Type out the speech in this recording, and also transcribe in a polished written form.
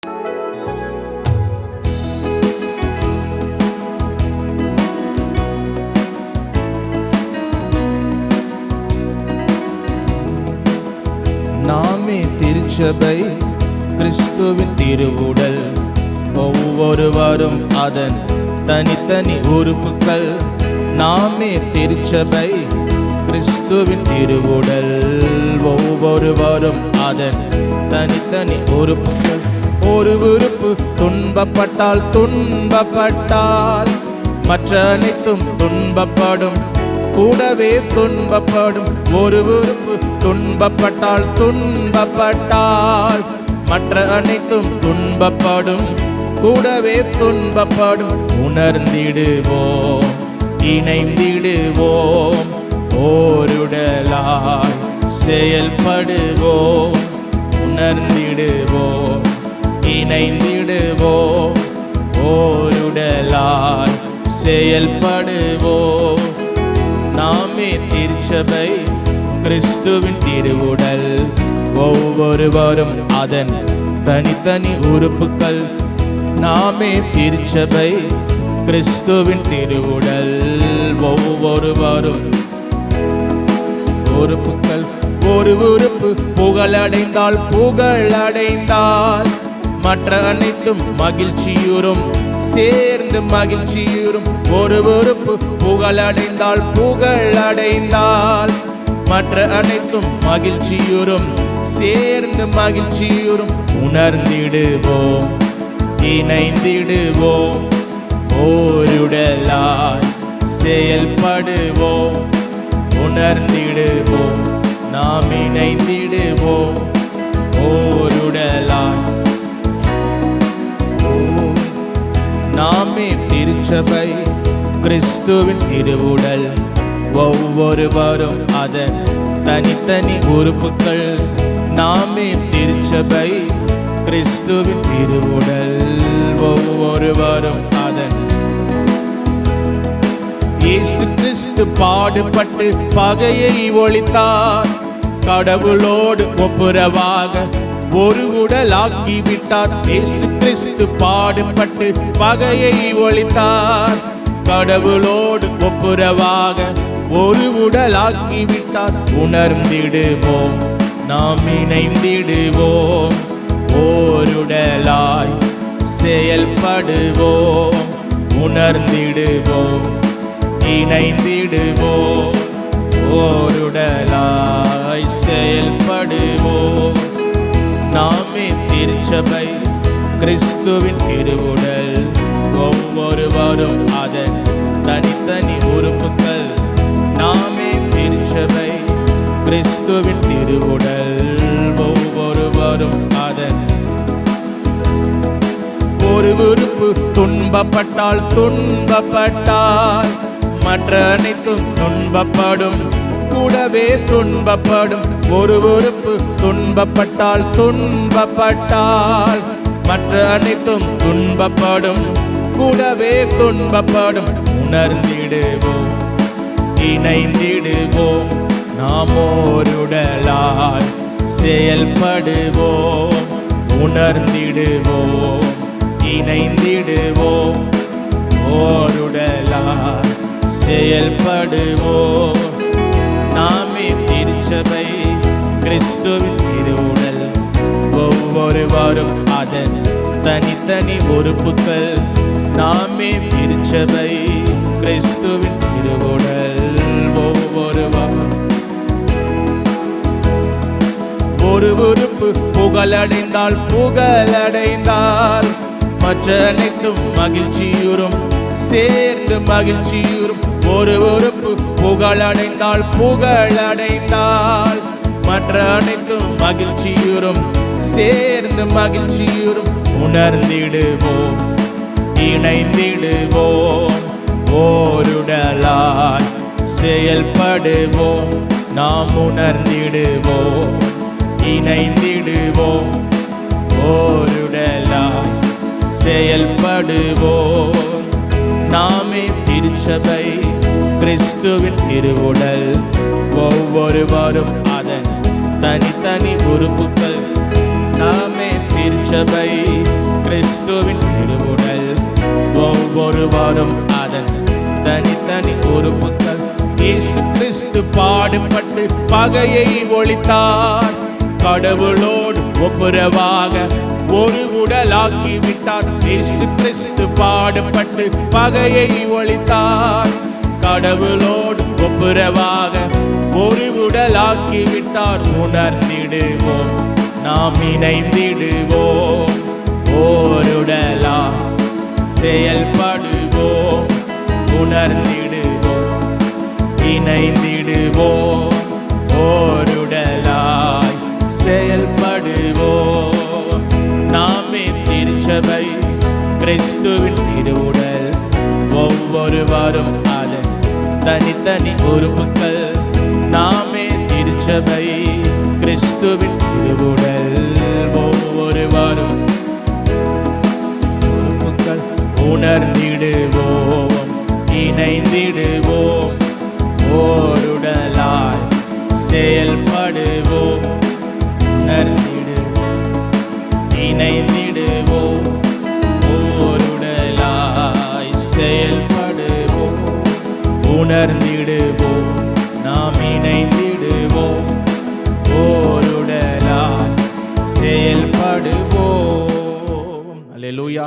நாமே திருச்சபை, கிறிஸ்துவின் திருவுடல். ஒவ்வொருவரும் அதன் தனித்தனி உறுப்புகள். நாமே திருச்சபை, கிறிஸ்துவின் திருவுடல். ஒவ்வொருவரும் அதன் தனித்தனி உறுப்புகள். ஒரு உறுப்பு துன்பப்பட்டால் மற்ற அனைத்தும் துன்பப்படும், கூடவே துன்பப்படும். ஒரு உறுப்பு துன்பப்பட்டால் மற்ற அனைத்தும் துன்பப்படும், கூடவே துன்பப்படும். உணர்ந்திடுவோம், இணைந்திடுவோம், ஓருடலாய் செயல்படுவோம். உணர்ந்திடுவோம், இணைந்திடுவோம், ஓருடலாய் செயல்படுவோம். நாமே திருச்சபை, கிறிஸ்துவின் திருவுடல். ஒவ்வொருவரும் அதன் தனித்தனி உறுப்புகள். நாமே திருச்சபை, கிறிஸ்துவின் திருவுடல். ஒவ்வொருவரும் உறுப்புகள். ஒரு உறுப்பு புகழடைந்தால் மற்ற அனைத்தும் மகிழ்ச்சியுறும், சேர்ந்து மகிழ்ச்சியுறும். ஒரு உறுப்பு புகழடைந்தால் மற்ற அனைத்தும் மகிழ்ச்சியுறும், சேர்ந்து மகிழ்ச்சியுறும். உணர்ந்திடுவோம், இணைந்திடுவோம், ஓருடலாய் செயல்படுவோம். உணர்ந்திடுவோம், நாம் இணைந்திடுவோம், ஓருடலாய். நாமே திருச்சபை, கிறிஸ்துவின் திருவுடல். ஒவ்வொருவரும் அதன் தனித்தனி உறுப்புகள். நாமே திருச்சபை, கிறிஸ்துவின் திருவுடல். ஒவ்வொருவரும் அதன். இயேசு கிறிஸ்து பாடுபட்டு பகையை ஒழித்தார், கடவுளோடு ஒப்புரவாக ஒரு உடலாக்கி விட்டார். இயேசு கிறிஸ்து பாடுபட்டு பகையை ஒழித்தார், கடவுளோடு ஒப்புரவாக ஒரு உடலாக்கி விட்டார். உணர்ந்திடுவோம், நாம் இணைந்திடுவோம், ஓருடலாய் செயல்படுவோம். உணர்ந்திடுவோம், இணைந்திடுவோம், ஓருடலாய் செயல்படுவோம். நாமே திருச்சபை, கிறிஸ்துவின் திருவுடல். ஒவ்வொருவரும் அதன் தனித்தனி உறுப்புகள். நாமே திருச்சபை, கிறிஸ்துவின் திருவுடல். ஒவ்வொருவரும் அதன். ஒரு உறுப்பு துன்பப்பட்டால் மற்ற அனைத்தும் துன்பப்படும், கூடவே துன்பப்படும். ஒரு உறுப்பு துன்பப்பட்டால் மற்ற அனைத்தும் துன்பப்படும், கூடவே துன்பப்படும். உணர்ந்திடுவோம், இணைந்திடுவோம், நாம் ஓருடலாய் செயல்படுவோம். உணர்ந்திடுவோம், இணைந்திடுவோம், ஓருடலாய் செயல்படுவோம். நாமே திருச்சபை, கிறிஸ்துவின் திருவுடல். ஒவ்வொருவரும் அதன் தனித்தனி உறுப்புகள். நாமே திருச்சபை, கிறிஸ்துவின் திருவுடல். ஒவ்வொருவரும். ஒரு உறுப்பு புகழடைந்தால் மற்ற அனைத்தும் மகிழ்ச்சியுறும், சேர்ந்து மகிழ்ச்சியுறும். ஒரு உறுப்பு புகழடைந்தால் மற்ற அனைத்தும் மகிழ்ச்சியுறும், சேர்ந்து மகிழ்ச்சியுறும். உணர்ந்திடுவோம், இணைந்திடுவோம், ஓருடலாய் செயல்படுவோம். நாம் உணர்ந்திடுவோம், இணைந்திடுவோம், ஓருடலாய் செயல்படுவோம். நாமே திருச்சபை, கிறிஸ்துவின் திருவுடல். ஒவ்வொருவரும் அதன் தனித்தனி உறுப்புகள். நாமே திருச்சபை, கிறிஸ்துவின் திருவுடல். ஒவ்வொருவரும் அதன் தனித்தனி உறுப்புகள். இயேசு கிறிஸ்து பாடுபட்டு பகையை ஒழித்தார். கடவுளோடு ஒப்புரவாக ஒரு உடலாக்கி விட்டார். இயேசு கிறிஸ்து பாடுபட்டு பகையை ஒழித்தார். கடவுளோடு ஒப்புரவாக ஒரு உடலாக்கி விட்டார். உணர்ந்திடுவோம், நாம் இணைந்திடுவோம், ஓருடலா செயல்படுவோம். உணர்ந்திடுவோம், இணைந்திடுவோம், ஓருடலாய் செயல்படுவோம். நாமே திருச்சபை, கிறிஸ்துவின் திருவுடல். ஒவ்வொருவரும் அதன் தனித்தனி உறுப்புகள். நாமே திருச்சபை, கிறிஸ்துவின் திருவுடல். ஒவ்வொருவரும் உறுப்புகள். உணர்ந்திடுவோம், இணைந்திடுவோம், ஓருடலாய் செயல்படுவோம். உணர்ந்திடுவோம், இணைந்திடுவோம், ஓருடலாய் செயல்படுவோம். உணர்ந்திடுவோம், நாம் இணைந்திடுவோம், ஓருடலாய் செயல்படுவோம். அல்லேலூயா.